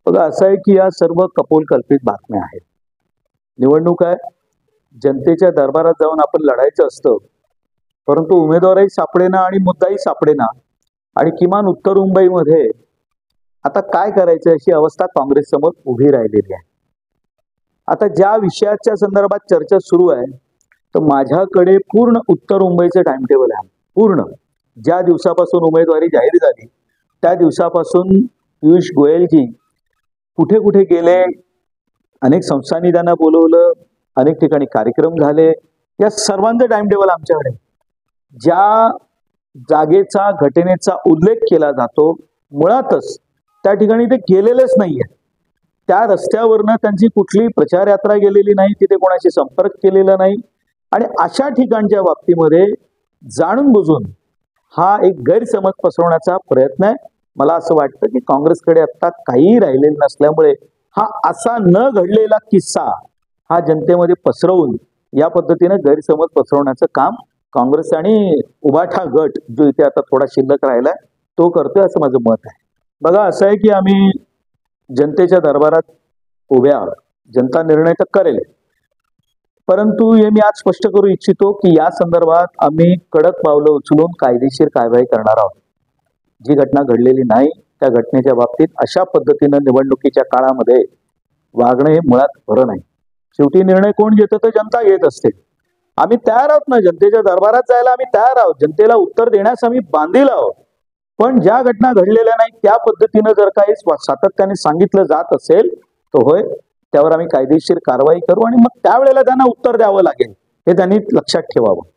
बघा असं आहे की या सर्व कपोलकल्पित बातम्या आहेत. निवडणूक आहे, जनतेच्या दरबारात जाऊन आपण लढायचं असतं, परंतु उमेदवारही सापडेना आणि मुद्दाही सापडेना आणि किमान उत्तर मुंबईमध्ये आता काय करायचं अशी अवस्था काँग्रेस समोर उभी राहिलेली आहे. आता ज्या विषयाच्या संदर्भात चर्चा सुरू आहे तर माझ्याकडे पूर्ण उत्तर मुंबईचं टाइम टेबल आहे. पूर्ण ज्या दिवसापासून उमेदवारी जाहीर झाली त्या दिवसापासून पियुष गोयलजी कुठे कुठे गेले, अनेक संस्थांनी त्यांना बोलवलं, अनेक ठिकाणी कार्यक्रम झाले, या सर्वांचं टाइम टेबल आमच्याकडे. ज्या जागेचा घटनेचा उल्लेख केला जातो मुळातच त्या ठिकाणी ते गेलेलेच नाहीये. त्या रस्त्यावरनं त्यांची कुठली प्रचार यात्रा गेलेली नाही, तिथे कोणाशी संपर्क केलेला नाही. आणि अशा ठिकाणच्या बाबतीमध्ये जाणून बुजून हा एक गैरसमज पसरवण्याचा प्रयत्न आहे. मला असं वाटतं की काँग्रेसकडे आता काहीही राहिलेलं नसल्यामुळे हा असा न घडलेला किस्सा हा जनतेमध्ये पसरवून या पद्धतीने गैरसमज पसरवण्याचं काम काँग्रेस आणि उभाठा गट जो इथे आता थोडा शिल्लक राहिलाय तो करतोय असं माझं मत आहे. बघा असं आहे की आम्ही जनतेच्या दरबारात उभ्या आहोत. जनता निर्णय तर करेल, परंतु हे मी आज स्पष्ट करू इच्छितो की या संदर्भात आम्ही कडक पावलं उचलून कायदेशीर कारवाई करणार आहोत. जी घटना घडलेली नाही त्या घटनेच्या बाबतीत अशा पद्धतीनं निवडणुकीच्या काळामध्ये वागणं हे मुळात बरं नाही. शेवटी निर्णय कोण घेतं तर जनता घेत असते. आम्ही तयार आहोत ना, जनतेच्या दरबारात जायला आम्ही तयार आहोत, जनतेला उत्तर देण्यास आम्ही बांधील आहोत. पण ज्या घटना घडलेल्या नाही त्या पद्धतीनं जर काही सातत्याने सांगितलं जात असेल तर होय, त्यावर आम्ही कायदेशीर कारवाई करू आणि मग त्यावेळेला त्यांना उत्तर द्यावं लागेल हे त्यांनी लक्षात ठेवावं.